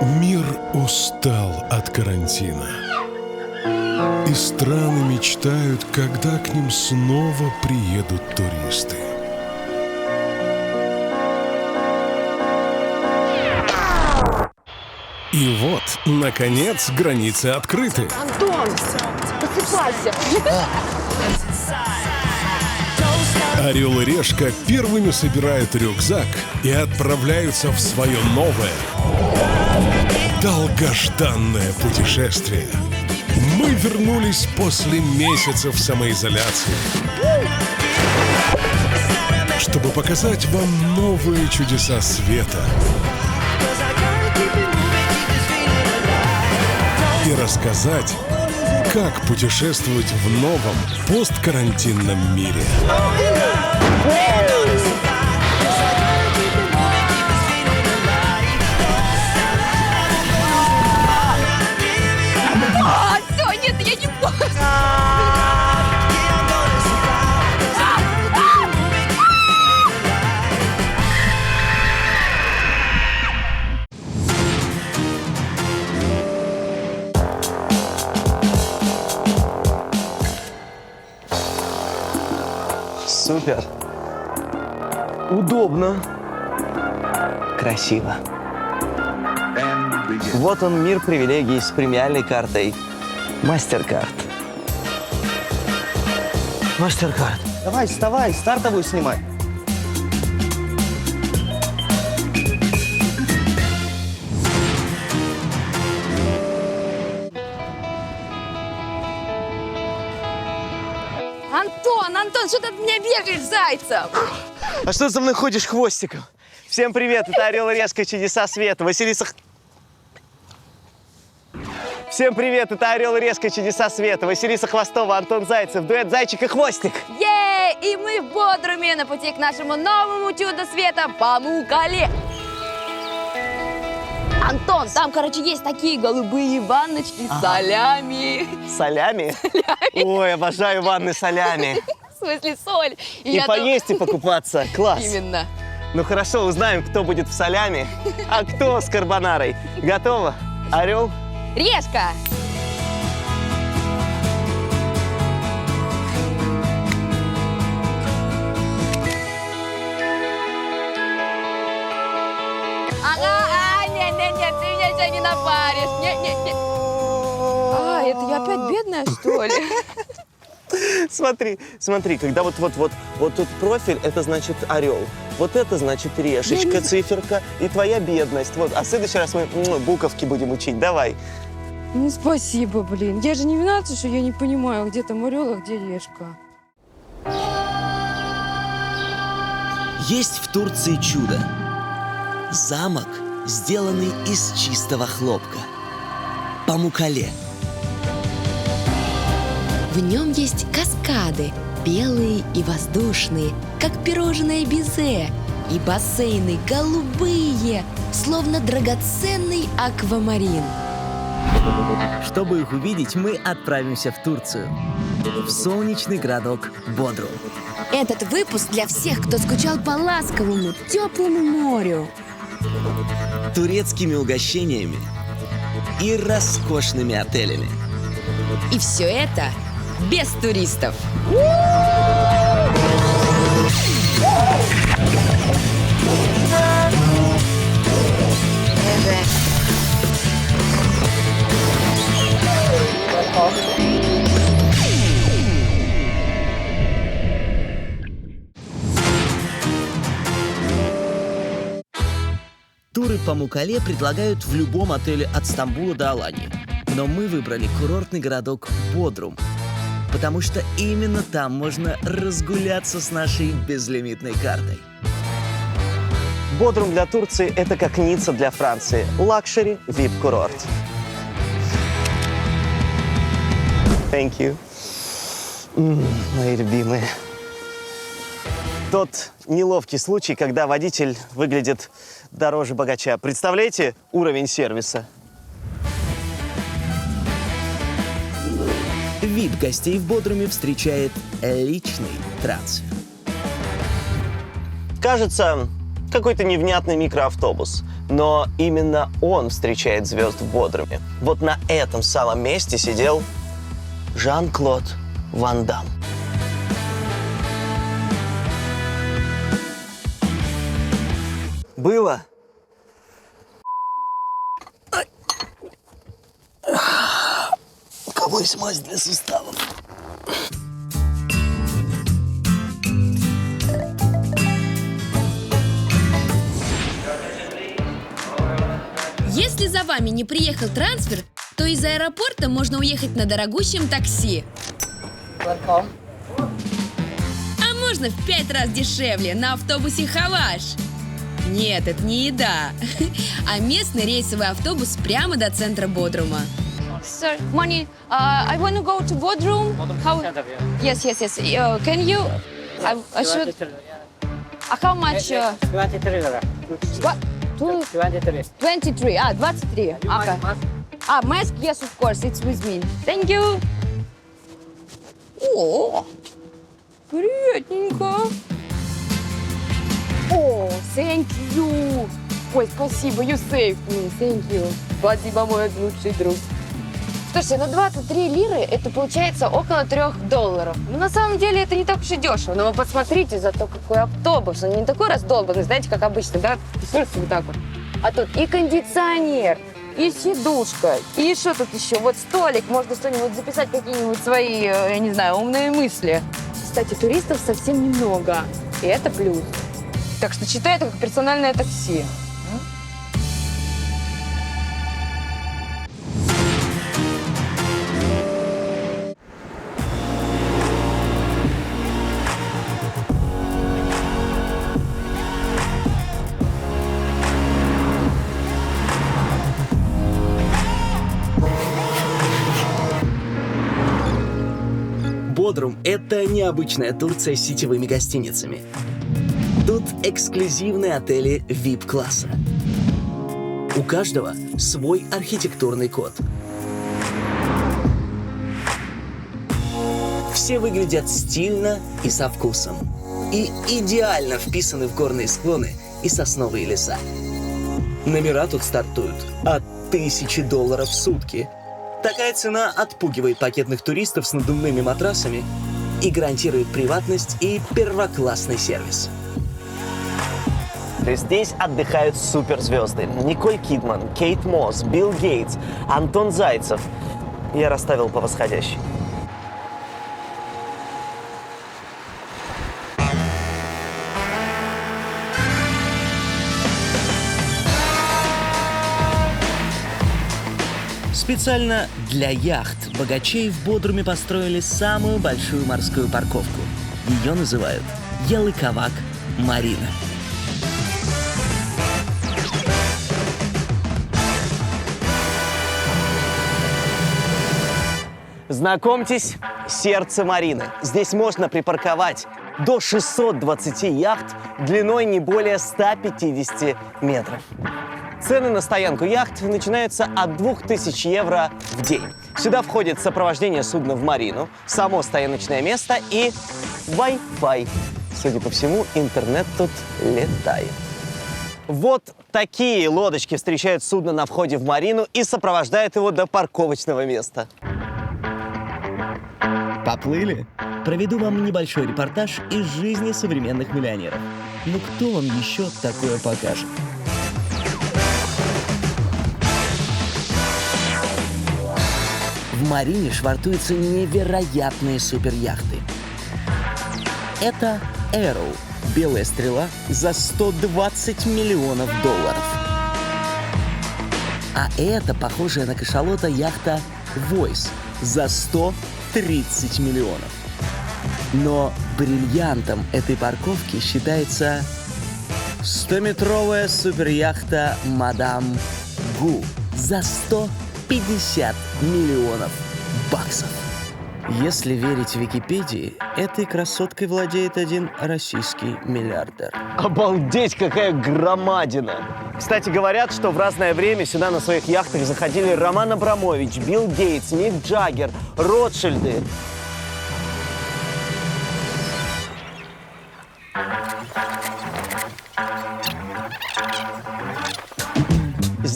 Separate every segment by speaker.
Speaker 1: Мир устал от карантина, и страны мечтают, когда к ним снова приедут туристы. И вот, наконец, границы открыты.
Speaker 2: Антон, посыпайся.
Speaker 1: Орел и Решка первыми собирают рюкзак и отправляются в свое новое, долгожданное путешествие. Мы вернулись после месяцев самоизоляции, чтобы показать вам новые чудеса света и рассказать, как путешествовать в новом посткарантинном мире.
Speaker 2: Все, нет, я не могу.
Speaker 3: Супер. Удобно. Красиво. Вот он, мир привилегий с премиальной картой MasterCard. MasterCard. Давай, вставай, стартовую снимай.
Speaker 2: Антон, что ты от меня бегаешь, зайцем?
Speaker 3: А что за мной ходишь хвостиком? Всем привет, это Орел и Решка «Чудеса света». Василиса... Всем привет, это Орел и Решка «Чудеса света». Василиса Хвостова, Антон Зайцев, дуэт «Зайчик и хвостик».
Speaker 2: Ей! И мы в Бодруме на пути к нашему новому чуду света Памукале. Антон, там, короче, есть такие голубые ванночки с солями.
Speaker 3: Солями? Ой, обожаю ванны солями.
Speaker 2: В смысле, соль.
Speaker 3: И поесть, и покупаться. Класс.
Speaker 2: Именно.
Speaker 3: Ну хорошо, узнаем, кто будет в солями, а кто с карбонарой. Готово? Орел?
Speaker 2: Решка! Ага, нет, ты меня сейчас не напаришь. Нет. А, это я опять бедная, что ли?
Speaker 3: Смотри, когда вот тут профиль, это значит орел. Вот это значит решечка, циферка и твоя бедность. Вот, а в следующий раз мы буковки будем учить. Давай.
Speaker 4: Ну, спасибо, блин. Я же не виновата, что я не понимаю, где там орел, а где решка.
Speaker 5: Есть в Турции чудо. Замок, сделанный из чистого хлопка. Памукале.
Speaker 6: В нем есть каскады, белые и воздушные, как пирожное безе, и бассейны голубые, словно драгоценный аквамарин.
Speaker 5: Чтобы их увидеть, мы отправимся в Турцию, в солнечный городок Бодрум.
Speaker 6: Этот выпуск для всех, кто скучал по ласковому, теплому морю.
Speaker 5: Турецкими угощениями и роскошными отелями.
Speaker 6: И все это без туристов.
Speaker 5: Туры по Мукале предлагают в любом отеле от Стамбула до Алании. Но мы выбрали курортный городок Бодрум, потому что именно там можно разгуляться с нашей безлимитной картой.
Speaker 3: Бодрум для Турции – это как Ницца для Франции. Лакшери VIP-курорт. Thank you. Мои любимые. Тот неловкий случай, когда водитель выглядит дороже богача. Представляете уровень сервиса?
Speaker 5: Вид гостей в Бодруме встречает личный трансфер.
Speaker 3: Кажется, какой-то невнятный микроавтобус. Но именно он встречает звезд в Бодруме. Вот на этом самом месте сидел Жан-Клод Ван Дамм. Было. У кого есть мазь для суставов?
Speaker 6: Если за вами не приехал трансфер, то из аэропорта можно уехать на дорогущем такси. А можно в 5 раз дешевле на автобусе «Хаваш». Нет, это не еда, а местный рейсовый автобус прямо до центра Бодрума.
Speaker 4: Sir, money. I want to go to Bodrum. How? Yes. Can you? I should. How much?
Speaker 7: 23 dollar.
Speaker 4: What?
Speaker 7: 23.
Speaker 4: 23. 23. Okay. Mask? Yes, of course. It's with me. Thank you. О, приятненько. О, thank you. Ой, спасибо, you saved me. Thank you. Спасибо, мой лучший друг. Слушайте, 23 лиры, это получается около $3. Ну, на самом деле, это не так уж и дешево. Но вы посмотрите, зато какой автобус. Он не такой раздолбанный, знаете, как обычно, да? Смотрите, вот так вот. А тут и кондиционер, и сидушка, и что тут еще? Вот столик, можно что-нибудь записать, какие-нибудь свои, я не знаю, умные мысли. Кстати, туристов совсем немного, и это плюс. Так что считай это как персональное такси.
Speaker 5: Бодрум – это необычная Турция с сетевыми гостиницами. Тут эксклюзивные отели VIP-класса. У каждого свой архитектурный код. Все выглядят стильно и со вкусом. И идеально вписаны в горные склоны и сосновые леса. Номера тут стартуют от $1000 в сутки. Такая цена отпугивает пакетных туристов с надувными матрасами и гарантирует приватность и первоклассный сервис.
Speaker 3: Здесь отдыхают суперзвезды. Николь Кидман, Кейт Мосс, Билл Гейтс, Антон Зайцев. Я расставил по восходящей.
Speaker 5: Специально для яхт богачей в Бодруме построили самую большую морскую парковку. Ее называют Ялыковак Марина.
Speaker 3: Знакомьтесь, сердце Марины. Здесь можно припарковать до 620 яхт длиной не более 150 метров. Цены на стоянку яхт начинаются от 2000 евро в день. Сюда входит сопровождение судна в марину, само стояночное место и Wi-Fi. Судя по всему, интернет тут летает. Вот такие лодочки встречают судно на входе в марину и сопровождают его до парковочного места.
Speaker 5: Поплыли? Проведу вам небольшой репортаж из жизни современных миллионеров. Ну кто вам еще такое покажет? В марине швартуются невероятные суперяхты. Это Arrow, белая стрела, за $120 миллионов. А это похожая на кашалота яхта Voice за 130 миллионов. Но бриллиантом этой парковки считается 100-метровая суперяхта Мадам Гу за 150 миллионов баксов. Если верить Википедии, этой красоткой владеет один российский миллиардер.
Speaker 3: Обалдеть, какая громадина! Кстати, говорят, что в разное время сюда на своих яхтах заходили Роман Абрамович, Билл Гейтс, Мик Джаггер, Ротшильды.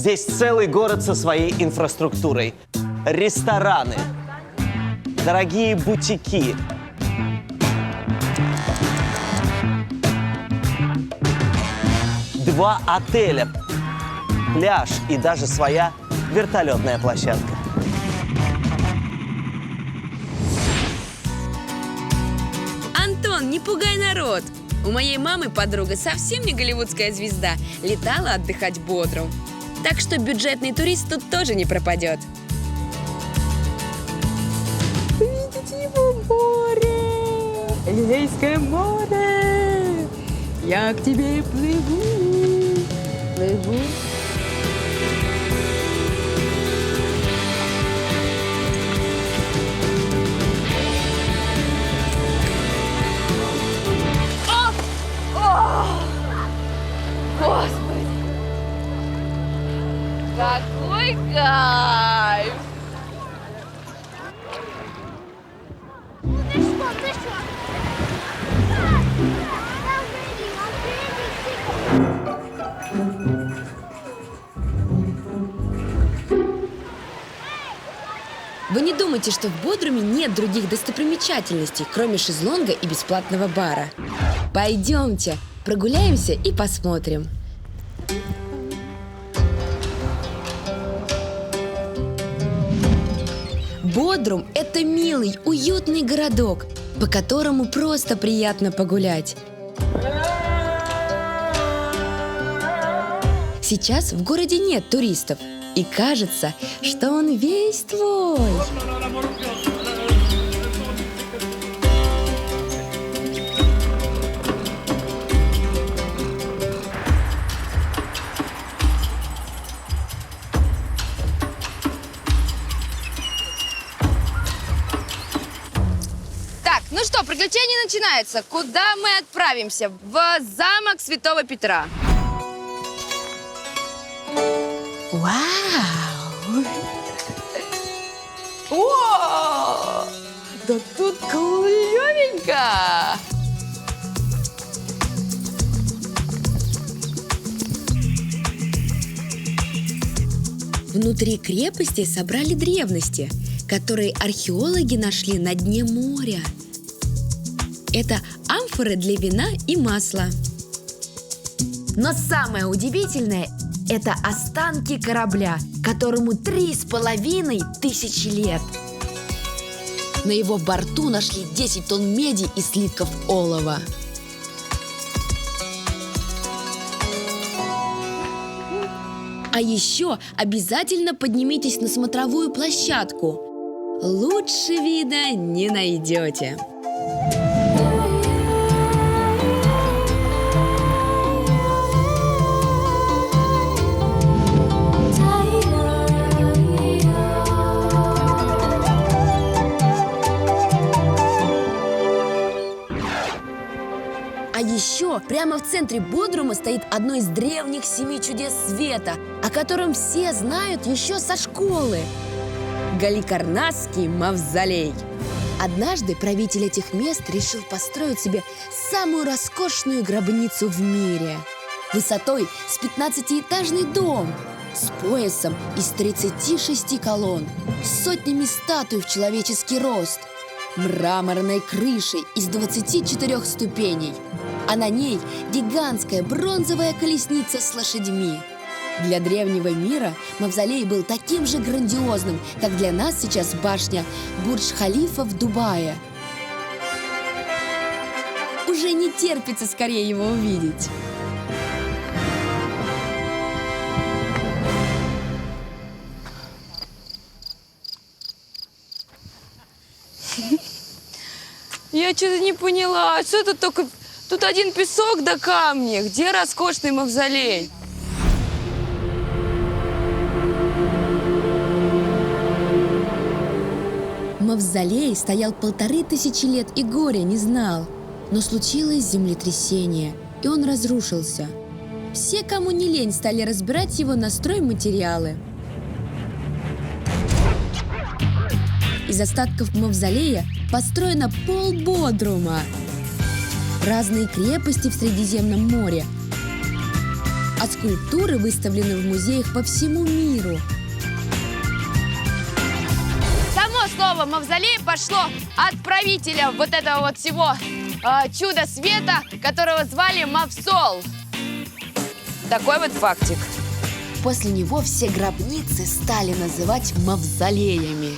Speaker 3: Здесь целый город со своей инфраструктурой. Рестораны, дорогие бутики, два отеля, пляж и даже своя вертолетная площадка.
Speaker 6: Антон, не пугай народ! У моей мамы подруга совсем не голливудская звезда, летала отдыхать в Бодрум. Так что бюджетный турист тут тоже не пропадет.
Speaker 2: Видите его море? Эгейское море! Я к тебе плыву, плыву.
Speaker 4: Господи! Какой кайф!
Speaker 6: Вы не думайте, что в Бодруме нет других достопримечательностей, кроме шезлонга и бесплатного бара. Пойдемте, прогуляемся и посмотрим. Бодрум – это милый, уютный городок, по которому просто приятно погулять. Сейчас в городе нет туристов, и кажется, что он весь твой.
Speaker 4: Так, ну что, приключение начинается. Куда мы отправимся? В замок Святого Петра.
Speaker 2: Вау! О! Да тут клевенько!
Speaker 6: Внутри крепости собрали древности, которые археологи нашли на дне моря. Это амфоры для вина и масла. Но самое удивительное – это останки корабля, которому 3500 лет. На его борту нашли 10 тонн меди и слитков олова. А еще обязательно поднимитесь на смотровую площадку. Лучше вида не найдете. А еще прямо в центре Бодрума стоит одно из древних 7 чудес света, о котором все знают еще со школы. Галикарнасский мавзолей. Однажды правитель этих мест решил построить себе самую роскошную гробницу в мире. Высотой с 15-этажный дом, с поясом из 36 колонн, с сотнями статуй в человеческий рост, мраморной крышей из 24 ступеней, а на ней гигантская бронзовая колесница с лошадьми. Для древнего мира мавзолей был таким же грандиозным, как для нас сейчас башня Бурдж-Халифа в Дубае. Уже не терпится скорее его увидеть.
Speaker 2: Я что-то не поняла, что тут только... Тут один песок да камни. Где роскошный мавзолей?
Speaker 6: Мавзолей стоял 1500 лет и горя не знал. Но случилось землетрясение, и он разрушился. Все, кому не лень, стали разбирать его на стройматериалы. Из остатков мавзолея построено пол-Бодрума. Разные крепости в Средиземном море. а скульптуры выставлены в музеях по всему миру.
Speaker 4: Само слово «мавзолей» пошло от правителя вот этого вот всего чуда света, которого звали Мавсол. Такой вот фактик.
Speaker 6: После него все гробницы стали называть мавзолеями.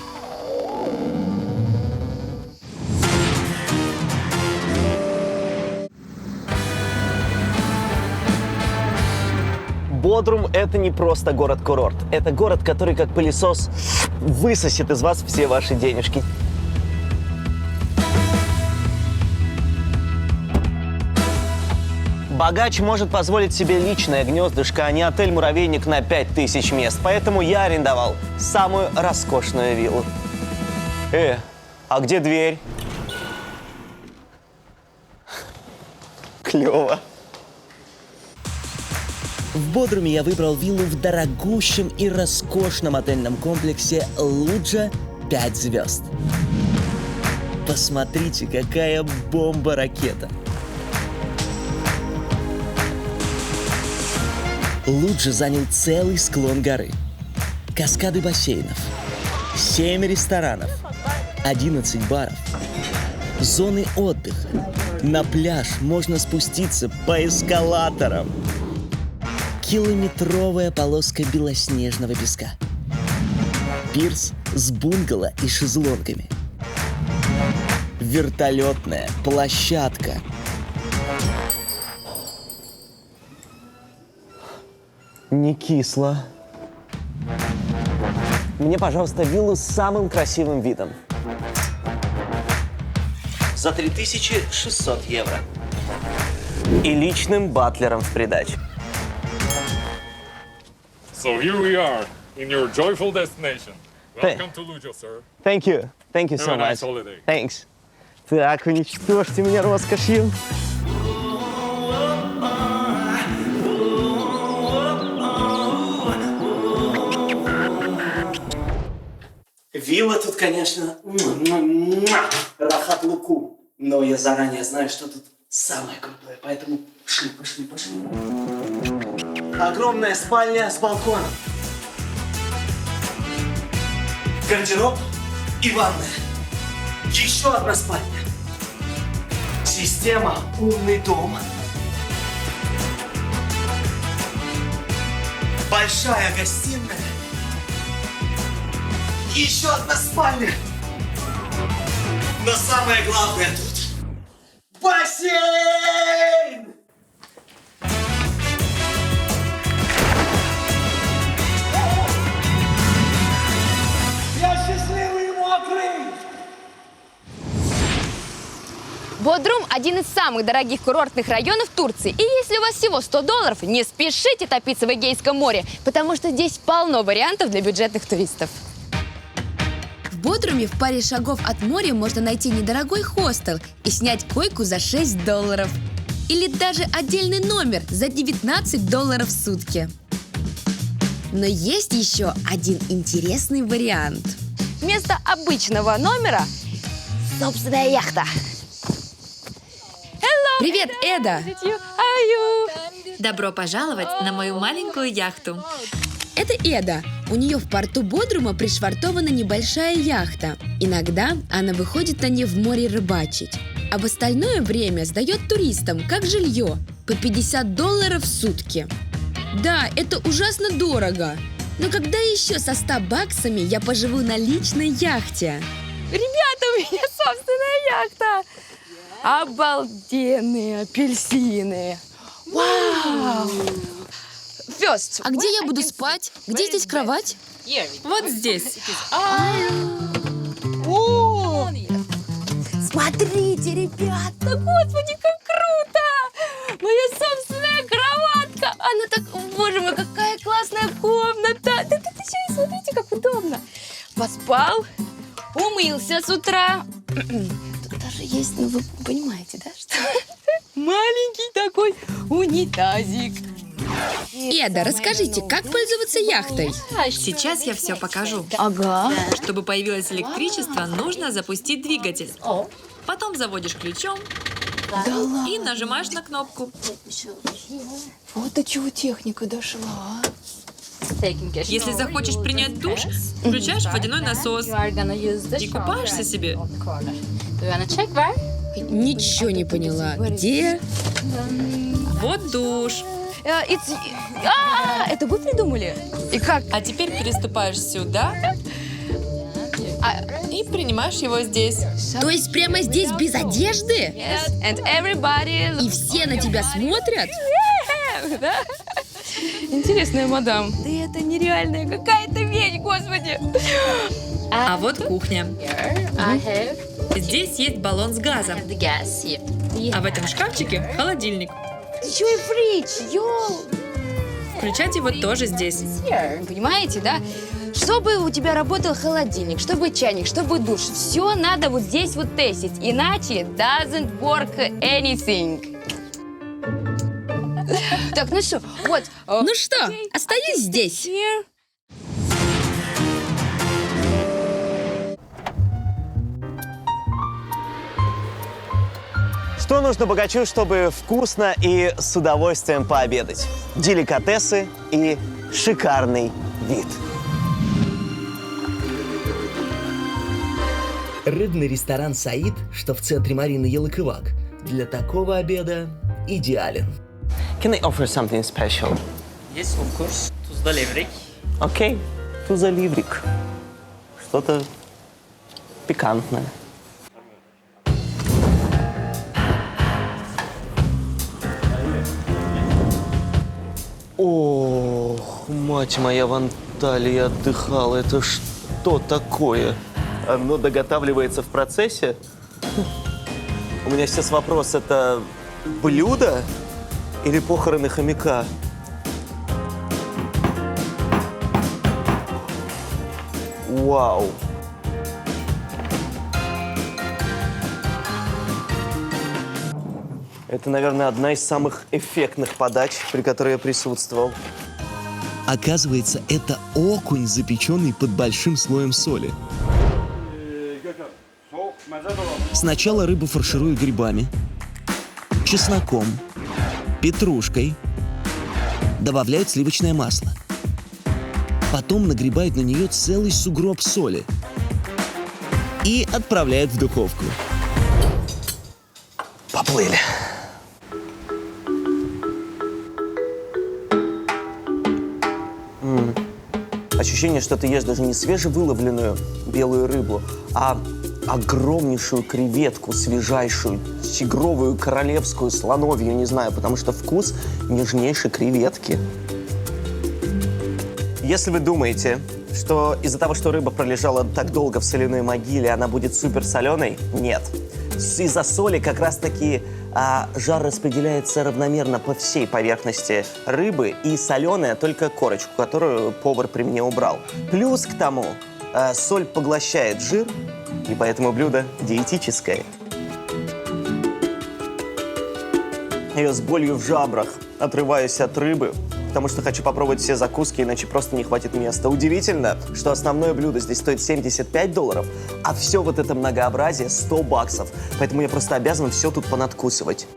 Speaker 3: Бодрум — это не просто город-курорт. Это город, который как пылесос высосет из вас все ваши денежки. Богач может позволить себе личное гнездышко, а не отель-муравейник на 5000 мест. Поэтому я арендовал самую роскошную виллу. А где дверь? Клево.
Speaker 5: В Бодруме я выбрал виллу в дорогущем и роскошном отельном комплексе «Луджа 5 звезд». Посмотрите, какая бомба-ракета! Луджа занял целый склон горы, каскады бассейнов, 7 ресторанов, 11 баров, зоны отдыха. На пляж можно спуститься по эскалаторам. Километровая полоска белоснежного песка. Пирс с бунгало и шезлонгами. Вертолетная площадка.
Speaker 3: Не кисло. Мне, пожалуйста, виллу с самым красивым видом. За 3600 евро. И личным батлером в придачу.
Speaker 8: So here we are, in your joyful destination. Welcome to Lujo, sir.
Speaker 3: Thank you. Thank you so
Speaker 8: Have a nice
Speaker 3: much.
Speaker 8: holiday.
Speaker 3: Thanks. Так, вы не чтёшьте меня роскошью. Вилла тут, конечно, рахат луку. Но я заранее знаю, что тут самое крутое, поэтому пошли. Огромная спальня с балконом. Гардероб и ванная. Еще одна спальня. Система «Умный дом». Большая гостиная. Еще одна спальня. Но самое главное тут — бассейн!
Speaker 4: Бодрум – один из самых дорогих курортных районов Турции. И если у вас всего $100, не спешите топиться в Эгейском море, потому что здесь полно вариантов для бюджетных туристов.
Speaker 6: В Бодруме в паре шагов от моря можно найти недорогой хостел и снять койку за $6. Или даже отдельный номер за $19 в сутки. Но есть еще один интересный вариант.
Speaker 4: Вместо обычного номера – собственная яхта.
Speaker 6: Привет, Эда!
Speaker 9: Добро пожаловать на мою маленькую яхту.
Speaker 6: Это Эда. У нее в порту Бодрума пришвартована небольшая яхта. Иногда она выходит на ней в море рыбачить. А в остальное время сдает туристам, как жилье, по $50 в сутки. Да, это ужасно дорого. Но когда еще со $100 я поживу на личной яхте?
Speaker 4: Ребята, у меня собственная яхта! Обалденные апельсины! Вау! First.
Speaker 6: А где я буду спать? Где здесь кровать?
Speaker 9: Вот здесь.
Speaker 4: О! Смотрите, ребята! Господи, как круто! Моя собственная кроватка! Она так... Боже мой, какая классная комната! Да, смотрите, как удобно! Поспал, умылся с утра. Тут даже есть, ну вы понимаете, да, что... Маленький такой унитазик.
Speaker 6: Эда, расскажите, как пользоваться яхтой?
Speaker 9: Сейчас я все покажу.
Speaker 4: Ага.
Speaker 9: Чтобы появилось электричество, нужно запустить двигатель. Потом заводишь ключом,
Speaker 2: Да ладно.
Speaker 9: И нажимаешь на кнопку.
Speaker 2: Вот до чего техника дошла.
Speaker 9: Если захочешь принять душ, включаешь водяной насос и купаешься себе.
Speaker 6: Ничего не поняла. Где?
Speaker 9: Вот душ.
Speaker 2: Это вы придумали? И как?
Speaker 9: А теперь переступаешь сюда и принимаешь его здесь.
Speaker 6: То есть прямо здесь без одежды?
Speaker 2: Yes, and everybody...
Speaker 6: И все на тебя смотрят?
Speaker 2: Да? Интересная мадам. Да это нереальная какая-то вещь, господи.
Speaker 9: А вот кухня. Здесь есть баллон с газом. А в этом шкафчике холодильник.
Speaker 2: Еще и фридж, йоу.
Speaker 9: Включать его тоже здесь.
Speaker 2: Понимаете, да? Чтобы у тебя работал холодильник, чтобы чайник, чтобы душ, все надо вот здесь вот тестить, иначе doesn't work anything. Так, ну что, вот.
Speaker 6: Ну что, остаюсь здесь.
Speaker 3: Что нужно богачу, чтобы вкусно и с удовольствием пообедать? Деликатесы и шикарный вид.
Speaker 5: Рыбный ресторан «Саид», что в центре Марины Ялыковак, для такого обеда идеален.
Speaker 3: Can I offer something special?
Speaker 7: Yes, of course. Tuzla levrek.
Speaker 3: Окей, туза ливрик. Что-то пикантное. Ох, мать моя, в Анталии отдыхал. Это что такое? Оно доготавливается в процессе? У меня сейчас вопрос, это блюдо или похороны хомяка? Вау! Это, наверное, одна из самых эффектных подач, при которой я присутствовал.
Speaker 5: Оказывается, это окунь, запеченный под большим слоем соли. Сначала рыбу фаршируют грибами, чесноком, петрушкой, добавляют сливочное масло. Потом нагребают на нее целый сугроб соли и отправляют в духовку.
Speaker 3: Поплыли. Ощущение, что ты ешь даже не свежевыловленную белую рыбу, а огромнейшую креветку, свежайшую, тигровую, королевскую, слоновью, не знаю, потому что вкус нежнейшей креветки. Если вы думаете, что из-за того, что рыба пролежала так долго в соляной могиле, она будет супер соленой, нет. Из-за соли как раз-таки жар распределяется равномерно по всей поверхности рыбы, и соленая только корочку, которую повар при мне убрал. Плюс к тому, соль поглощает жир, и поэтому блюдо диетическое. Я с болью в жабрах отрываюсь от рыбы, потому что хочу попробовать все закуски, иначе просто не хватит места. Удивительно, что основное блюдо здесь стоит $75, а все вот это многообразие $100. Поэтому я просто обязан все тут понадкусывать.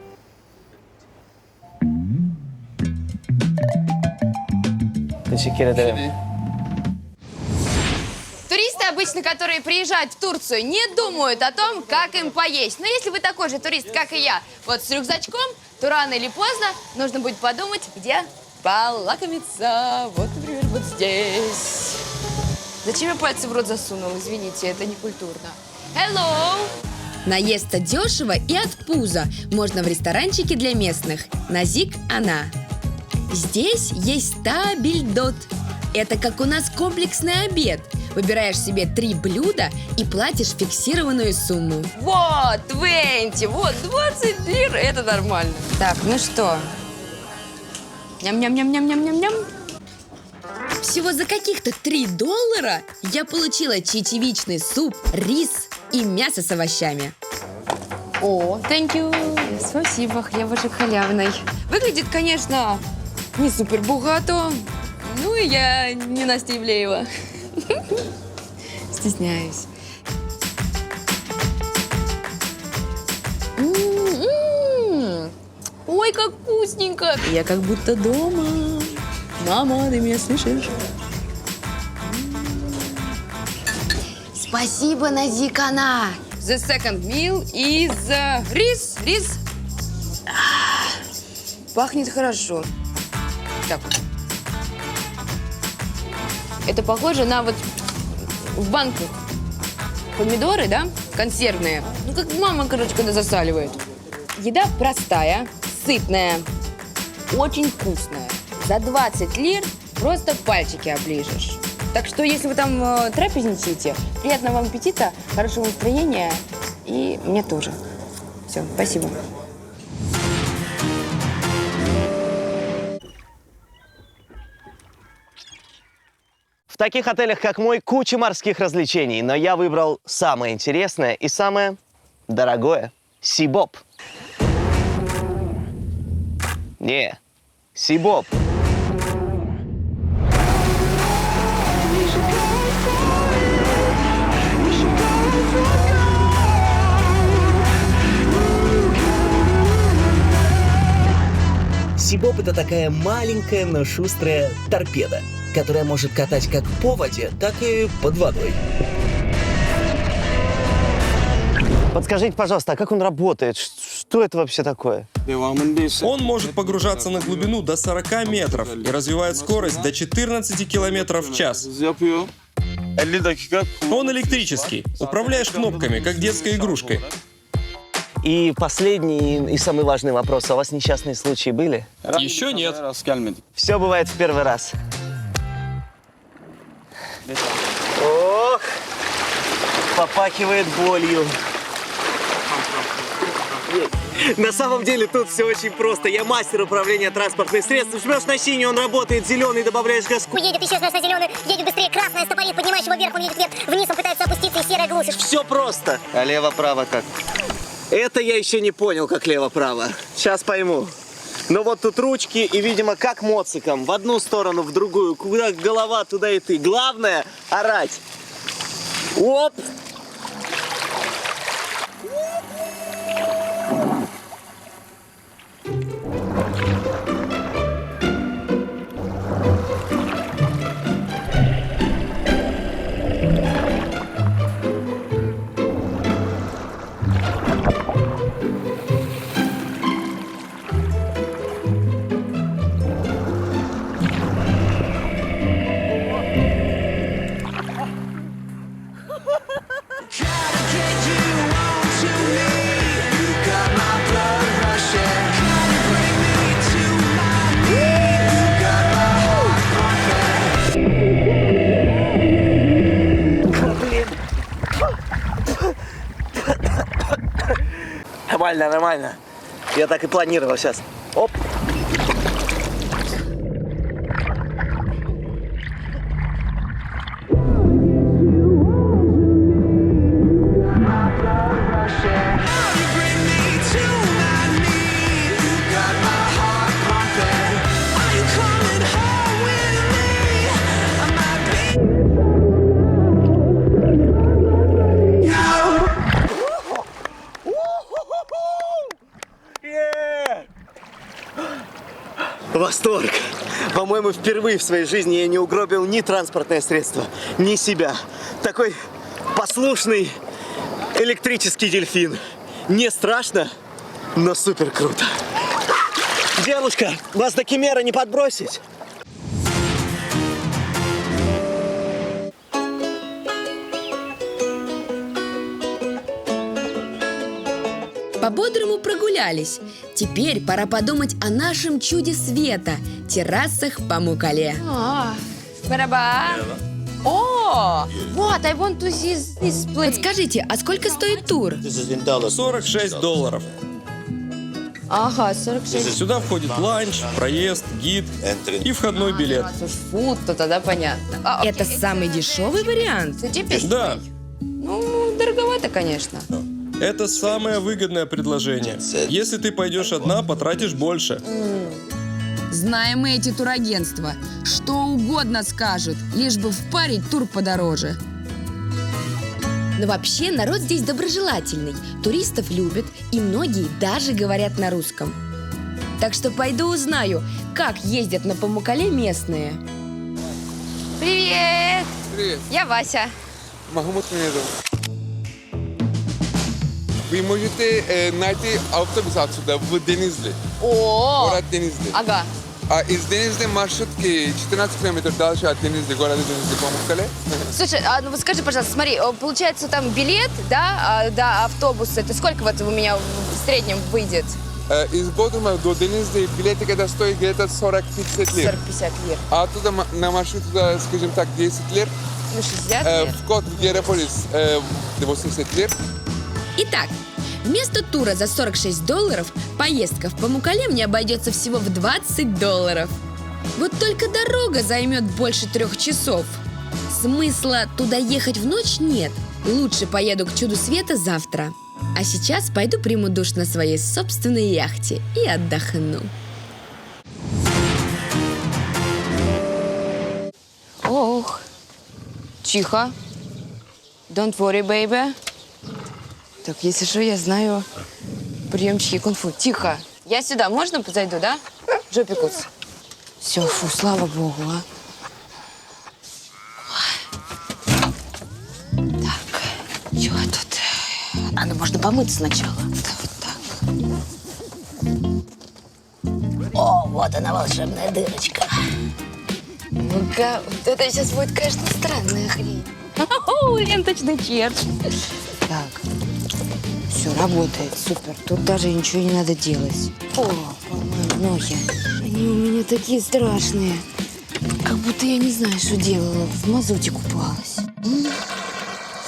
Speaker 2: Туристы обычно, которые приезжают в Турцию, не думают о том, как им поесть. Но если вы такой же турист, как и я, вот с рюкзачком, то рано или поздно нужно будет подумать, где полакомиться. Вот, например, вот здесь. Зачем я пальцы в рот засунул? Извините, это не культурно. Hello!
Speaker 6: Наесться дешево и от пуза можно в ресторанчике для местных «Назик Ана». Здесь есть табельдот. Это как у нас комплексный обед. Выбираешь себе 3 блюда и платишь фиксированную сумму.
Speaker 2: Вот, 20, вот, 20 лир, это нормально. Так, ну что? Ням-ням-ням-ням-ням-ням-ням.
Speaker 6: Всего за каких-то $3 я получила чечевичный суп, рис и мясо с овощами.
Speaker 2: О, thank you. Спасибо, хлебушек халявный. Выглядит, конечно, не супер богато. Ну и я не Настя Ивлеева. Стесняюсь. Ой, как вкусненько.
Speaker 6: Я как будто дома. Мама, ты меня слышишь?
Speaker 4: Спасибо, Назикана.
Speaker 2: The second meal is рис. Пахнет хорошо. Так. Это похоже на вот в банках помидоры, да, консервные. Ну, как мама, короче, когда засаливает. Еда простая, сытная, очень вкусная. За 20 лир просто пальчики оближешь. Так что, если вы там трапезничаете, приятного вам аппетита, хорошего настроения и мне тоже. Все, спасибо.
Speaker 3: В таких отелях, как мой, куча морских развлечений, но я выбрал самое интересное и самое дорогое – Сибоп. Не, Сибоп.
Speaker 5: Сибоп — это такая маленькая, но шустрая торпеда, которая может катать как по воде, так и под водой.
Speaker 3: Подскажите, пожалуйста, а как он работает? Что это вообще такое?
Speaker 10: Он может погружаться на глубину до 40 метров и развивает скорость до 14 километров в час. Он электрический. Управляешь кнопками, как детской игрушкой.
Speaker 3: И последний и самый важный вопрос. А у вас несчастные случаи были?
Speaker 10: Еще нет.
Speaker 3: Все бывает в первый раз. Ох, попахивает болью. На самом деле тут все очень просто. Я мастер управления транспортным средством. Жмешь на синий, он работает, зеленый, добавляешь газку.
Speaker 11: Едет, еще жмешь на зеленый, едет быстрее, красная, стопорит, поднимаешь его вверх, он едет вверх, вниз он пытается опуститься и серая глушишь.
Speaker 3: Все просто. А лево-право как? Это я еще не понял, как лево-право. Сейчас пойму. Но вот тут ручки и, видимо, как моциком. В одну сторону, в другую. Куда голова, туда и ты. Главное – орать. Оп! Нормально, нормально. Я так и планировал сейчас. Оп. Восторг! По-моему, впервые в своей жизни я не угробил ни транспортное средство, ни себя. Такой послушный электрический дельфин. Не страшно, но супер круто. Девушка, вас до Кемера не подбросить?
Speaker 6: По Бодруму прогулялись. Теперь пора подумать о нашем чуде света – террасах Памуккале.
Speaker 2: Бараба. О, вот, I want to see this place.
Speaker 6: Подскажите, а сколько стоит тур?
Speaker 10: $46.
Speaker 2: Ага, 46.
Speaker 10: Сюда входит ланч, проезд, гид и входной билет.
Speaker 2: Фуд, то тогда понятно.
Speaker 6: Это самый дешевый вариант?
Speaker 10: Да,
Speaker 2: Ну, дороговато, конечно.
Speaker 10: это самое выгодное предложение. Если ты пойдешь одна, потратишь больше.
Speaker 6: Знаем мы эти турагентства. Что угодно скажут, лишь бы впарить тур подороже. Но вообще народ здесь доброжелательный. Туристов любят, и многие даже говорят на русском. Так что пойду узнаю, как ездят на Памуккале местные.
Speaker 2: Привет!
Speaker 12: Привет.
Speaker 2: Я Вася.
Speaker 12: Махмуд меня зовут. Вы можете найти автобус отсюда в Денизли.
Speaker 2: О!
Speaker 12: Город Денизли.
Speaker 2: Ага.
Speaker 12: А из Денизли маршрутки 14 километров дальше от Денизли, города Денизли, Памуккале.
Speaker 2: Слушай, ну вот скажи, пожалуйста, смотри, получается там билет, да, до автобуса, это сколько вот у меня в среднем выйдет?
Speaker 12: Из Бодрума до Денизли билеты когда стоят где-то 40-50 лир.
Speaker 2: 40-50 лир.
Speaker 12: А оттуда на маршрут, скажем так, 10 лир.
Speaker 2: Ну, 60 лир.
Speaker 12: Вход в Гераполис 80 лир.
Speaker 6: Итак, вместо тура за $46 поездка в Памуккале мне обойдется всего в $20. Вот только дорога займет больше 3 часов. Смысла туда ехать в ночь нет. Лучше поеду к чуду света завтра. А сейчас пойду приму душ на своей собственной яхте и отдохну.
Speaker 2: Ох, тихо. Don't worry, baby. Так, если что, я знаю приемчики кунг-фу. Тихо. Я сюда, можно зайду, да? Жопикус. Все, фу, слава богу, а. Так, что тут? А, ну можно помыться сначала. Да, вот так.
Speaker 11: О, вот она, волшебная дырочка.
Speaker 2: Ну-ка, вот это сейчас будет, конечно, странная хрень. Ленточный червь. Так, все, работает, супер. Тут даже ничего не надо делать. О, по-моему, ноги. Они у меня такие страшные. Как будто я не знаю, что делала. В мазуте купалась.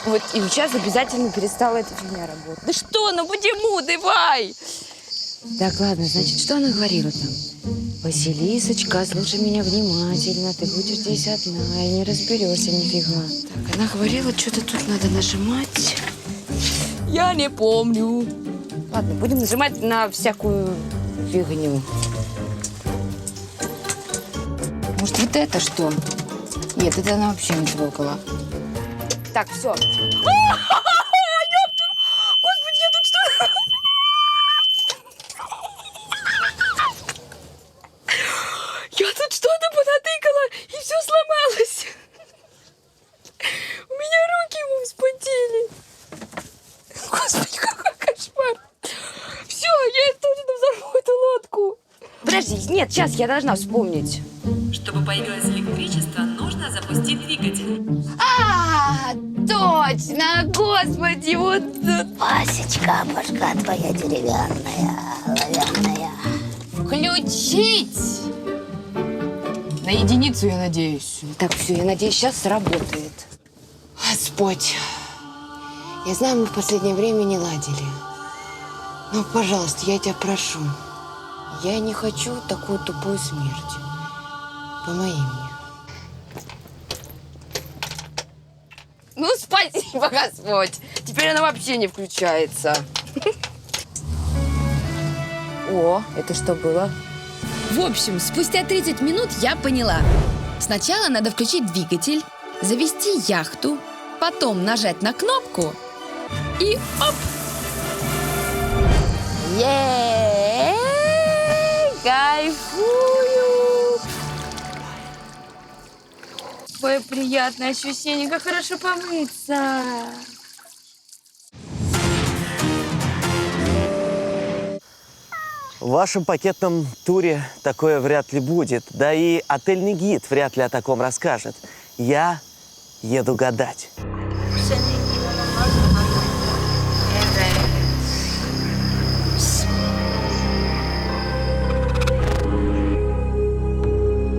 Speaker 2: Вот и сейчас обязательно перестала эта фигня работать. Да что, ну почему? Давай! Так, ладно, значит, что она говорила там? Василисочка, слушай меня внимательно, ты будешь здесь одна и не разберешься нифига. Так, она говорила, что-то тут надо нажимать. Я не помню. Ладно, будем нажимать на всякую фигню. Может, вот это что? Нет, это она вообще не трогала. Так, все. Господи, я тут что? Я тут что-то понатыкала, и все сломалось. У меня руки ему вспотели. Господи, какой кошмар. Все, я точно взорву эту лодку. Подожди, нет, сейчас я должна вспомнить.
Speaker 9: Чтобы появилось электричество, нужно запустить двигатель.
Speaker 2: А, точно, господи, вот тут.
Speaker 11: Васечка, башка твоя деревянная, оловянная.
Speaker 2: Включить! На единицу, я надеюсь. Так, все, я надеюсь, сейчас сработает. Господь, я знаю, мы в последнее время не ладили. Но, пожалуйста, я тебя прошу. Я не хочу такую тупую смерть. Помоги мне. Ну, спасибо, Господь. Теперь она вообще не включается. О, это что было?
Speaker 6: В общем, спустя 30 минут я поняла. Сначала надо включить двигатель, завести яхту, потом нажать на кнопку и оп!
Speaker 2: Кайфую! Какое приятное ощущение, как хорошо помыться.
Speaker 3: В вашем пакетном туре такое вряд ли будет. Да и отельный гид вряд ли о таком расскажет. Я еду гадать.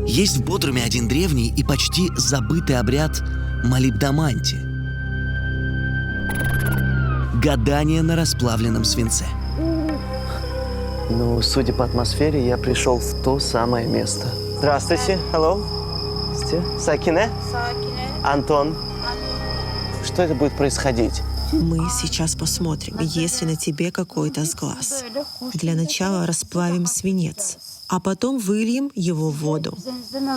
Speaker 5: Есть в Бодруме один древний и почти забытый обряд молибдоманти. Гадание на расплавленном свинце.
Speaker 3: Ну, судя по атмосфере, я пришел в то самое место. Здравствуйте. Hello. Здравствуйте. Сакине?
Speaker 13: Сакине.
Speaker 3: Антон. Что это будет происходить?
Speaker 13: Мы сейчас посмотрим, есть ли на тебе какой-то сглаз. Для начала расплавим свинец, а потом выльем его в воду.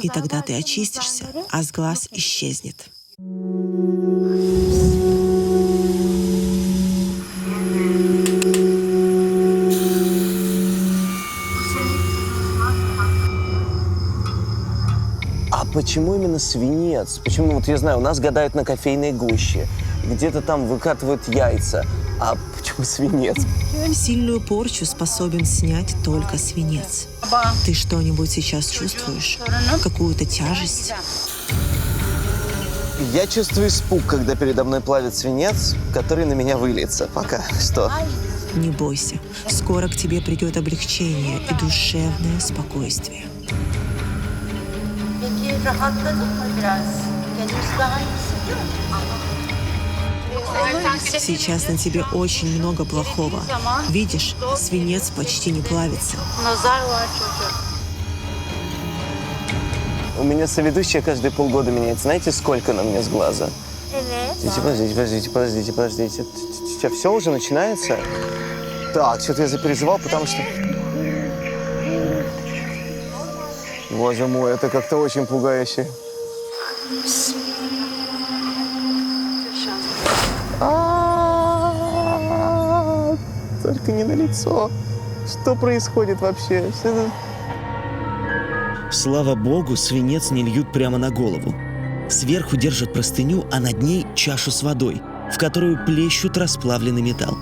Speaker 13: И тогда ты очистишься, а сглаз исчезнет.
Speaker 3: почему именно свинец? Почему, вот я знаю, у нас гадают на кофейной гуще, где-то там выкатывают яйца. А почему свинец?
Speaker 13: Сильную порчу способен снять только свинец. Ты что-нибудь сейчас чувствуешь? Какую-то тяжесть?
Speaker 3: Я чувствую испуг, когда передо мной плавит свинец, который на меня выльется. Пока что.
Speaker 13: Не бойся. Скоро к тебе придет облегчение и душевное спокойствие. Сейчас на тебе очень много плохого. Видишь, свинец почти не плавится.
Speaker 3: У меня соведущая каждые полгода меняется. Знаете, сколько на мне с глаза? Подождите. Все уже начинается? Так, что-то я запереживал, потому что... Боже мой, это как-то очень пугающе. Только не на лицо. Что происходит вообще?
Speaker 5: Слава богу, свинец не льют прямо на голову. Сверху держат простыню, а над ней чашу с водой, в которую плещут расплавленный металл.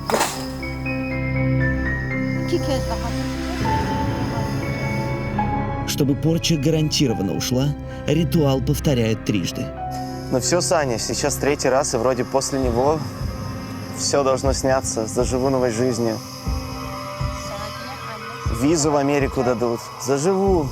Speaker 5: Чтобы порча гарантированно ушла, ритуал повторяют трижды.
Speaker 3: Ну все, Саня, сейчас 3-й раз, и вроде после него все должно сняться. Заживу новой жизнью. Визу в Америку дадут. Заживу.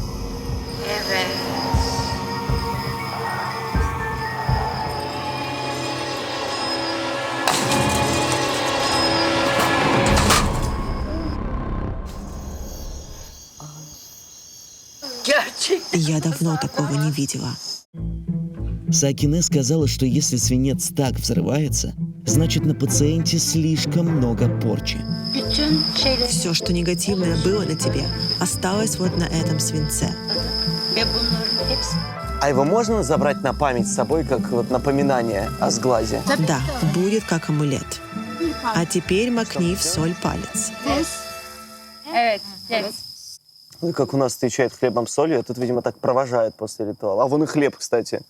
Speaker 13: Я давно такого не видела.
Speaker 5: Саакине сказала, что если свинец так взрывается, значит на пациенте слишком много порчи.
Speaker 13: Все, что негативное было на тебе, осталось вот на этом свинце.
Speaker 3: А его можно забрать на память с собой, как вот напоминание о сглазе?
Speaker 13: Да, будет как амулет. А теперь макни в соль палец.
Speaker 3: Ну, как у нас встречают хлебом с солью, а тут, видимо, так провожают после ритуала. А вон и хлеб, кстати.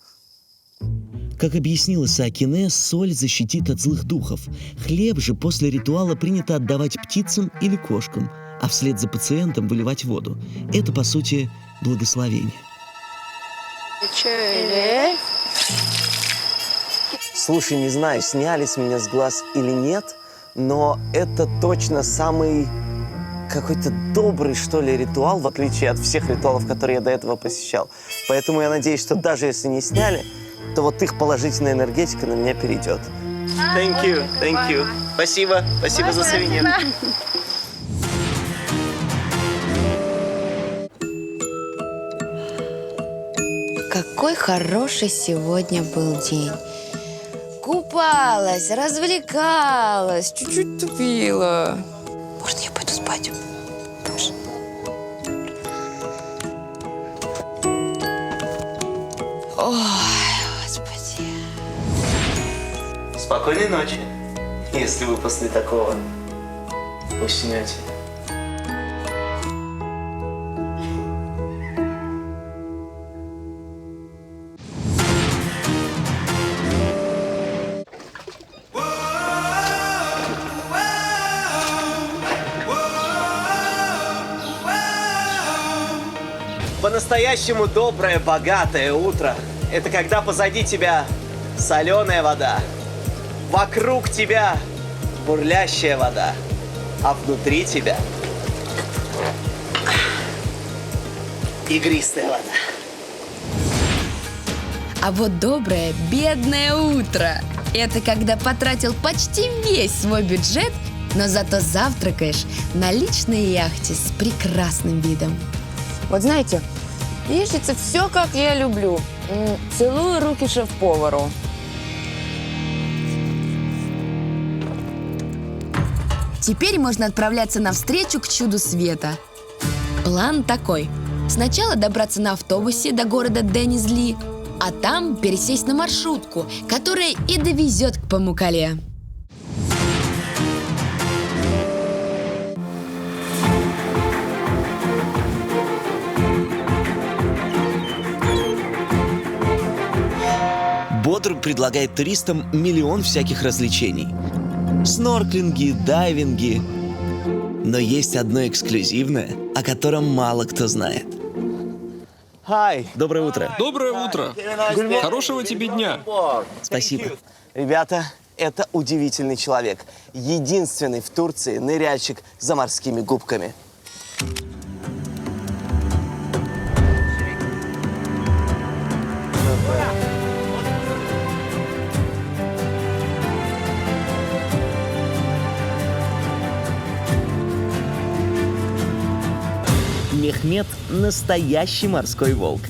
Speaker 5: Как объяснила Саакине, соль защитит от злых духов. Хлеб же после ритуала принято отдавать птицам или кошкам, а вслед за пациентом выливать воду. Это, по сути, благословение.
Speaker 3: Слушай, не знаю, сняли с меня с глаз или нет, но это точно самый какой-то добрый, что ли, ритуал, в отличие от всех ритуалов, которые я до этого посещал. Поэтому я надеюсь, что даже если не сняли, то вот их положительная энергетика на меня перейдет. Thank you. Спасибо за сувенир.
Speaker 6: Какой хороший сегодня был день. Купалась, развлекалась, чуть-чуть тупила. Можно я пойду спать? Тоже. Ой, Господи.
Speaker 3: Спокойной ночи, если вы после такого уснете. По-настоящему доброе, богатое утро – это когда позади тебя соленая вода, вокруг тебя бурлящая вода, а внутри тебя игристая вода.
Speaker 6: А вот доброе, бедное утро – это когда потратил почти весь свой бюджет, но зато завтракаешь на личной яхте с прекрасным видом.
Speaker 4: Вот знаете, яичница все, как я люблю. Целую руки шеф-повару.
Speaker 6: Теперь можно отправляться навстречу к чуду света. План такой. Сначала добраться на автобусе до города Денизли, а там пересесть на маршрутку, которая и довезет к Памуккале.
Speaker 5: Бодр предлагает туристам миллион всяких развлечений. Снорклинги, дайвинги. Но есть одно эксклюзивное, о котором мало кто знает. Доброе утро.
Speaker 10: Доброе утро. Хорошего тебе дня.
Speaker 3: Спасибо. Ребята, это удивительный человек. Единственный в Турции ныряльщик за морскими губками. Мехмед – настоящий морской волк.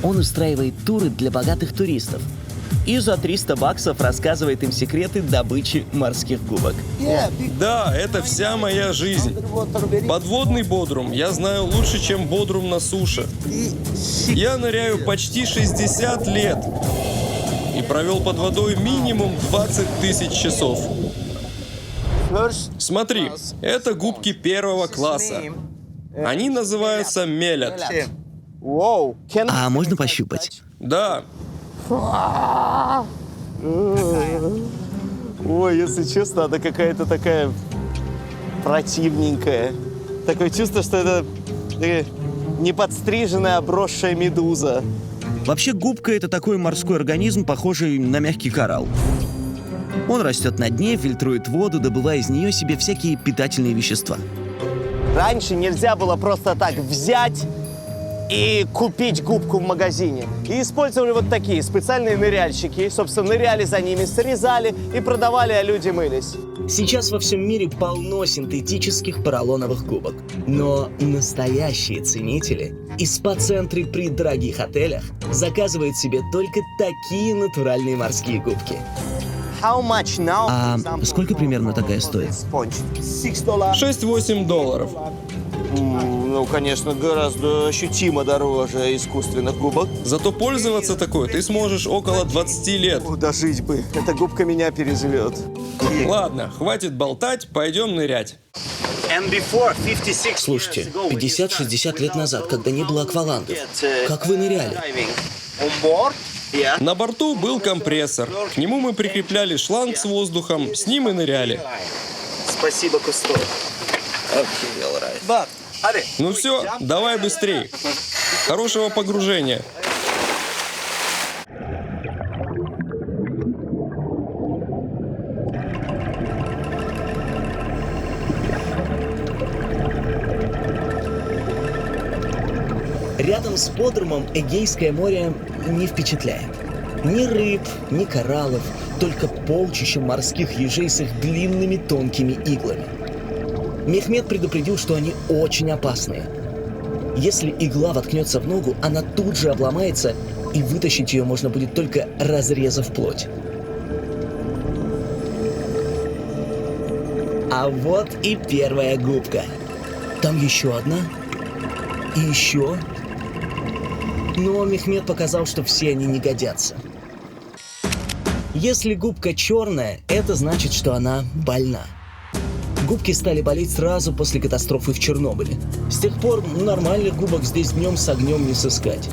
Speaker 3: Он устраивает туры для богатых туристов и за $300 рассказывает им секреты добычи морских губок.
Speaker 10: Да, это вся моя жизнь. Подводный Бодрум я знаю лучше, чем Бодрум на суше. Я ныряю почти 60 лет и провел под водой минимум 20 тысяч часов. Смотри, это губки 1 класса. Они называются мелят.
Speaker 3: А можно пощупать?
Speaker 10: Да.
Speaker 3: Ой, если честно, она какая-то такая противненькая. Такое чувство, что это неподстриженная, обросшая медуза. Вообще губка — это такой морской организм, похожий на мягкий коралл. Он растет на дне, фильтрует воду, добывая из нее себе всякие питательные вещества. Раньше нельзя было просто так взять и купить губку в магазине. И использовали вот такие специальные ныряльщики. Собственно, ныряли за ними, срезали и продавали, а люди мылись. Сейчас во всем мире полно синтетических поролоновых губок. Но настоящие ценители и спа-центры при дорогих отелях заказывают себе только такие натуральные морские губки. А сколько примерно такая стоит?
Speaker 10: $6-8.
Speaker 3: Ну, конечно, гораздо ощутимо дороже искусственных губок.
Speaker 10: Зато пользоваться такой ты сможешь около 20 лет.
Speaker 3: Дожить бы. Эта губка меня переживет.
Speaker 10: Ладно, хватит болтать, пойдем нырять.
Speaker 3: Слушайте, 50-60 лет назад, когда не было аквалангов, как вы ныряли?
Speaker 10: На борту был компрессор. К нему мы прикрепляли шланг с воздухом, с ним и ныряли.
Speaker 3: Спасибо, Кусто.
Speaker 10: Ну все, давай быстрей. Хорошего погружения.
Speaker 3: Рядом с Бодрумом Эгейское море не впечатляет. Ни рыб, ни кораллов, только полчища морских ежей с их длинными тонкими иглами. Мехмед предупредил, что они очень опасные. Если игла воткнется в ногу, она тут же обломается, и вытащить ее можно будет только разрезав плоть. А вот и первая губка. Там еще одна. И еще. Но Мехмед показал, что все они не годятся. Если губка черная, это значит, что она больна. Губки стали болеть сразу после катастрофы в Чернобыле. С тех пор нормальных губок здесь днем с огнем не сыскать.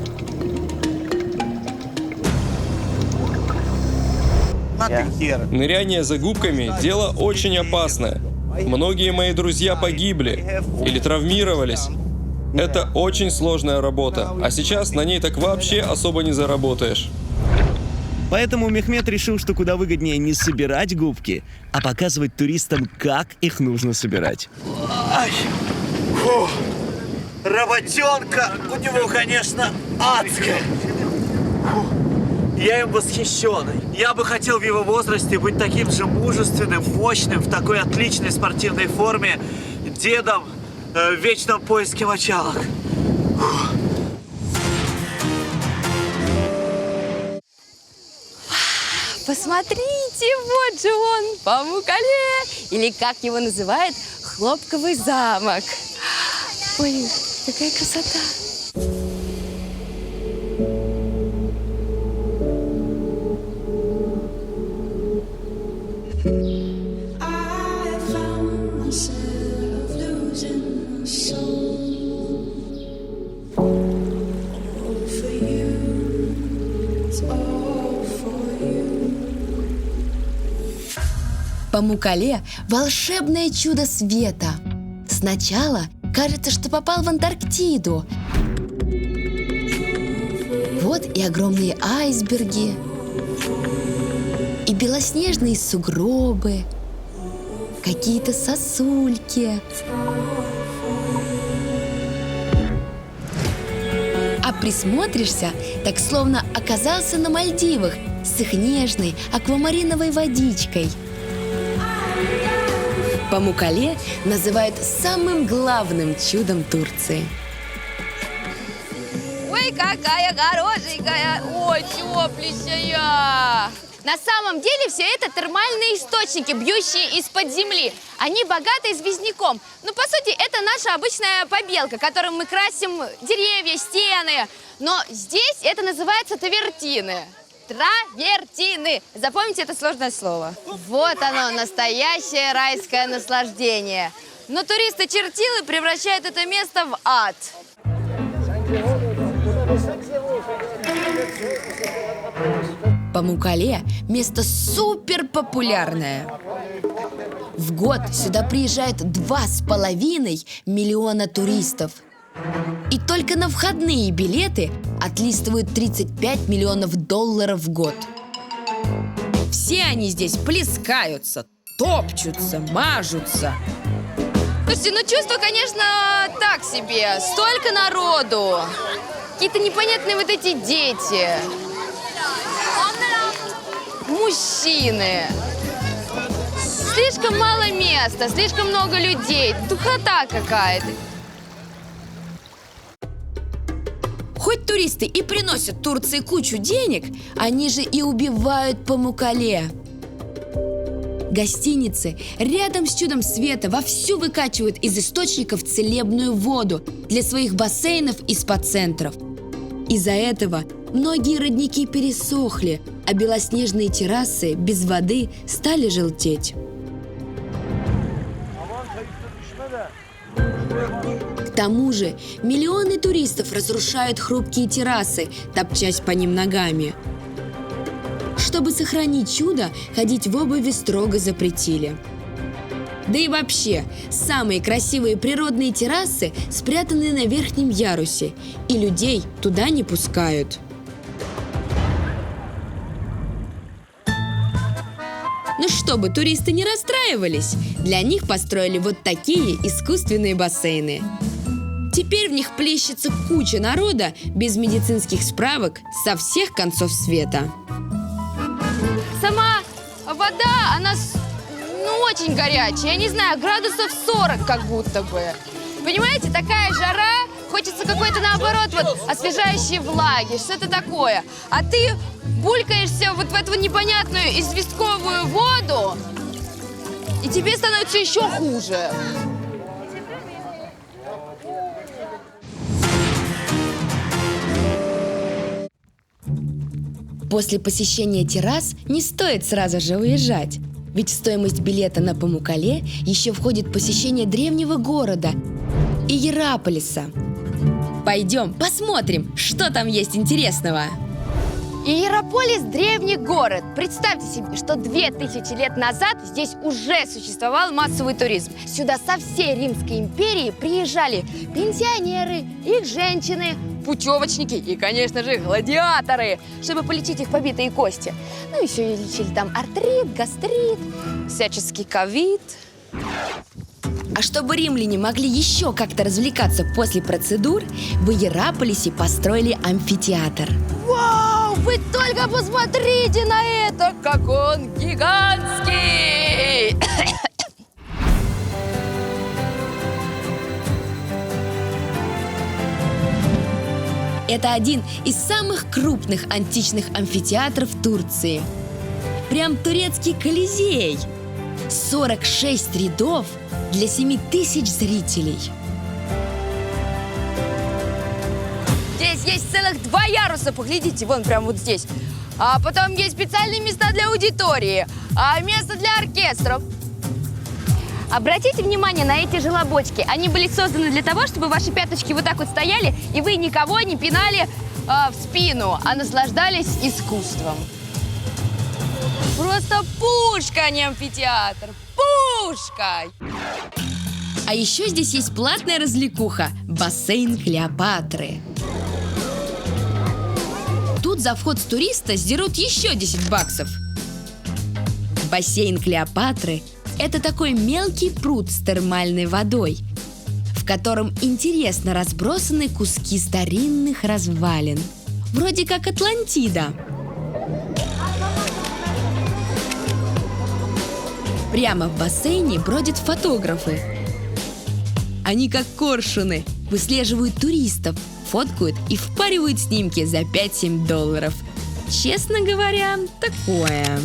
Speaker 10: Ныряние за губками – дело очень опасное. Многие мои друзья погибли или травмировались. Это очень сложная работа, а сейчас на ней так вообще особо не заработаешь.
Speaker 3: Поэтому Мехмед решил, что куда выгоднее не собирать губки, а показывать туристам, как их нужно собирать. Работенка у него, конечно, адская. Я им восхищен. Я бы хотел в его возрасте быть таким же мужественным, мощным, в такой отличной спортивной форме, дедом в вечном поиске мочалок.
Speaker 2: Посмотрите, вот же он, Памуккале, или как его называют, Хлопковый замок. Ой, какая красота.
Speaker 14: For you, it's all for you.
Speaker 6: Памуккале – волшебное чудо света. Сначала кажется, что попал в Антарктиду. Вот и огромные айсберги, и белоснежные сугробы, какие-то сосульки. А присмотришься, так словно оказался на Мальдивах с их нежной аквамариновой водичкой. Памуккале называют самым главным чудом Турции.
Speaker 2: Ой, какая хорошенькая! Ой, тепленькая! На самом деле все это термальные источники, бьющие из-под земли. Они богаты известняком. Ну, по сути, это наша обычная побелка, которым мы красим деревья, стены. Но здесь это называется тавертины. Травертины. Запомните это сложное слово. Вот оно, настоящее райское наслаждение. Но туристы-чертилы превращают это место в ад.
Speaker 6: Памуккале – место супер популярное. В год сюда приезжает 2,5 миллиона туристов. И только на входные билеты отлистывают $35 миллионов в год. Все они здесь плескаются, топчутся, мажутся.
Speaker 2: Слушайте, ну чувство, конечно, так себе. Столько народу. Какие-то непонятные вот эти дети. Мужчины. Слишком мало места, слишком много людей. Духота какая-то.
Speaker 6: Хоть туристы и приносят Турции кучу денег, они же и убивают Памуккале. Гостиницы рядом с чудом света вовсю выкачивают из источников целебную воду для своих бассейнов и спа-центров. Из-за этого многие родники пересохли, а белоснежные террасы без воды стали желтеть. К тому же миллионы туристов разрушают хрупкие террасы, топчась по ним ногами. Чтобы сохранить чудо, ходить в обуви строго запретили. Да и вообще, самые красивые природные террасы спрятаны на верхнем ярусе, и людей туда не пускают. Но чтобы туристы не расстраивались, для них построили вот такие искусственные бассейны. Теперь в них плещется куча народа без медицинских справок со всех концов света.
Speaker 2: Сама вода, она очень горячая. Я не знаю, градусов 40 как будто бы. Понимаете, такая жара, хочется какой-то, наоборот, вот освежающей влаги, что-то такое. А ты булькаешься вот в эту непонятную известковую воду, и тебе становится еще хуже.
Speaker 6: После посещения террас не стоит сразу же уезжать. Ведь в стоимость билета на Памуккале еще входит посещение древнего города Иераполиса. Пойдем посмотрим, что там есть интересного.
Speaker 2: Иераполис – древний город. Представьте себе, что 2000 лет назад здесь уже существовал массовый туризм. Сюда со всей Римской империи приезжали пенсионеры, их женщины, путевочники и, конечно же, гладиаторы, чтобы полечить их побитые кости. Ну, еще и лечили там артрит, гастрит, всяческий ковид.
Speaker 6: А чтобы римляне могли еще как-то развлекаться после процедур, в Иераполисе построили амфитеатр.
Speaker 2: Вау! Вы только посмотрите на это, как он гигантский!
Speaker 6: Это один из самых крупных античных амфитеатров Турции. Прям турецкий Колизей. 46 рядов для 7000 зрителей.
Speaker 2: Здесь есть целых 2 яруса, поглядите, вон прям вот здесь. А потом есть специальные места для аудитории, а место для оркестров. Обратите внимание на эти желобочки. Они были созданы для того, чтобы ваши пяточки вот так вот стояли, и вы никого не пинали в спину, а наслаждались искусством. Просто пушка, а не амфитеатр. Пушка!
Speaker 6: А еще здесь есть платная развлекуха – бассейн Клеопатры. Тут за вход с туриста сдерут еще 10 баксов. Бассейн Клеопатры – это такой мелкий пруд с термальной водой, в котором интересно разбросаны куски старинных развалин. Вроде как Атлантида. Прямо в бассейне бродят фотографы. Они как коршуны, выслеживают туристов, фоткают и впаривают снимки за 5-7 долларов. Честно говоря, такое.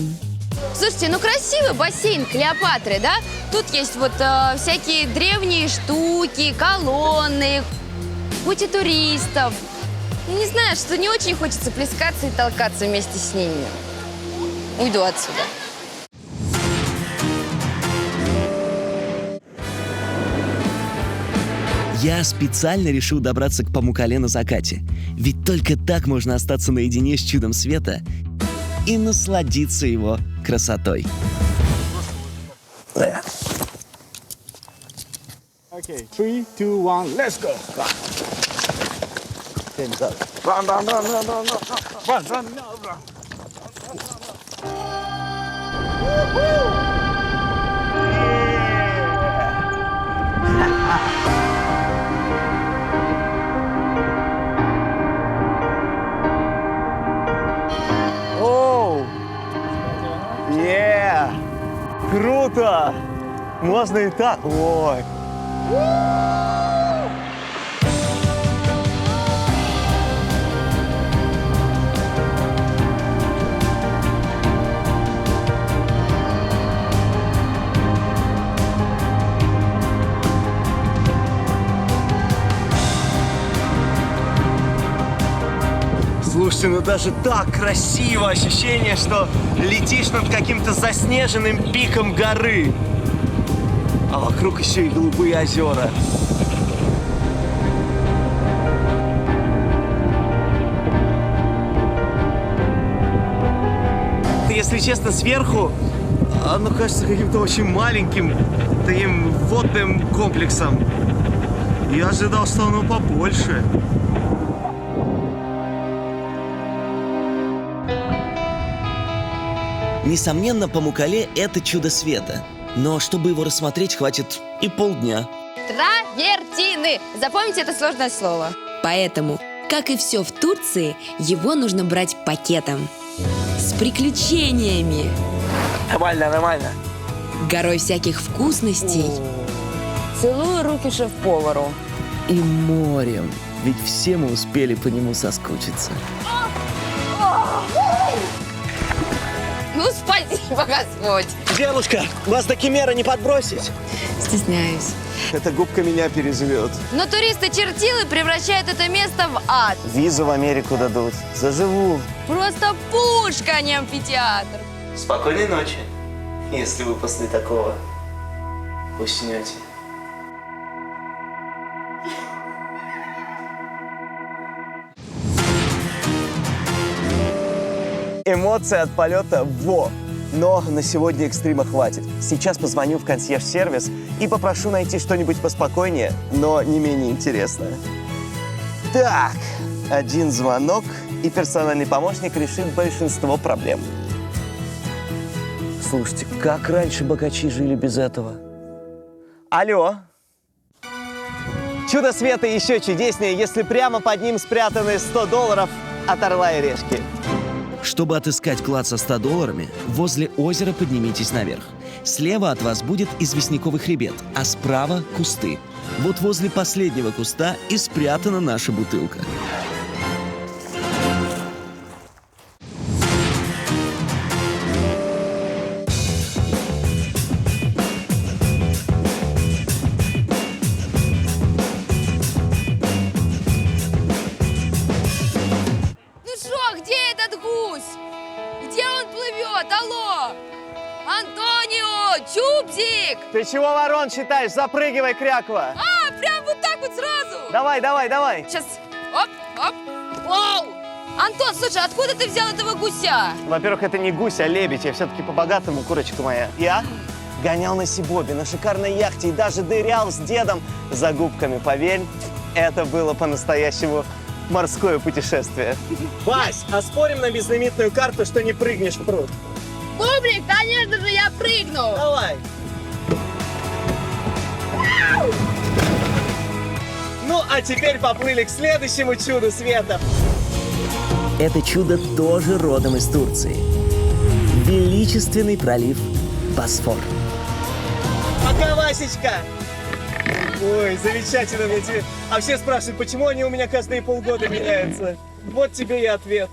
Speaker 2: Слушайте, ну красивый бассейн Клеопатры, да? Тут есть вот всякие древние штуки, колонны, куча туристов. Не знаю, что не очень хочется плескаться и толкаться вместе с ними. Уйду отсюда.
Speaker 5: Я специально решил добраться к Памуккале на закате. Ведь только так можно остаться наедине с чудом света и насладиться его красотой.
Speaker 14: Okay, 3, 2, 1, let's go. Run, run, run, run, run, run, run, run, run.
Speaker 3: Оу! Круто! Можно и так. Ой. Слушайте, ну даже так красиво, ощущение, что летишь над каким-то заснеженным пиком горы. А вокруг еще и голубые озера. Если честно, сверху оно кажется каким-то очень маленьким таким водным комплексом. Я ожидал, что оно побольше.
Speaker 5: Несомненно, Памуккале – это чудо света. Но чтобы его рассмотреть, хватит и полдня.
Speaker 2: Травертины! Запомните это сложное слово.
Speaker 6: Поэтому, как и все в Турции, его нужно брать пакетом. С приключениями.
Speaker 3: Нормально, нормально.
Speaker 6: Горой всяких вкусностей.
Speaker 4: Целую руки шеф-повару.
Speaker 5: И морем. Ведь все мы успели по нему соскучиться.
Speaker 2: Ну, спасибо, Господь.
Speaker 3: Девушка, вас до Кемера не подбросить?
Speaker 2: Стесняюсь.
Speaker 3: Эта губка меня переживет.
Speaker 2: Но туристы-чертилы превращают это место в ад.
Speaker 3: Визу в Америку дадут. Заживу.
Speaker 2: Просто пушка, а не амфитеатр.
Speaker 3: Спокойной ночи, если вы после такого уснете. Эмоции от полета во! Но на сегодня экстрима хватит. Сейчас позвоню в консьерж-сервис и попрошу найти что-нибудь поспокойнее, но не менее интересное. Так, один звонок, и персональный помощник решит большинство проблем. Слушайте, как раньше богачи жили без этого? Алло? Чудо света еще чудеснее, если прямо под ним спрятаны $100 от Орла и Решки.
Speaker 5: Чтобы отыскать клад со $100, возле озера поднимитесь наверх. Слева от вас будет известняковый хребет, а справа – кусты. Вот возле последнего куста и спрятана наша бутылка.
Speaker 2: Чупсик!
Speaker 3: Ты чего ворон считаешь? Запрыгивай, кряква!
Speaker 2: А, прям вот так вот сразу!
Speaker 3: Давай, давай, давай!
Speaker 2: Сейчас, оп, оп, вау! Антон, слушай, откуда ты взял этого гуся?
Speaker 3: Во-первых, это не гусь, а лебедь. Я все-таки по-богатому, курочка моя. Я гонял на Сибобе, на шикарной яхте и даже дырял с дедом за губками. Поверь, это было по-настоящему морское путешествие. Вась, а спорим на безлимитную карту, что не прыгнешь в пруд?
Speaker 2: Бублик, конечно же, я прыгну.
Speaker 3: Давай. Ну, а теперь поплыли к следующему чуду света.
Speaker 5: Это чудо тоже родом из Турции. Величественный пролив Босфор.
Speaker 3: Пока, Васечка! Ой, замечательно. А все спрашивают, почему они у меня каждые полгода меняются. Вот тебе и ответ.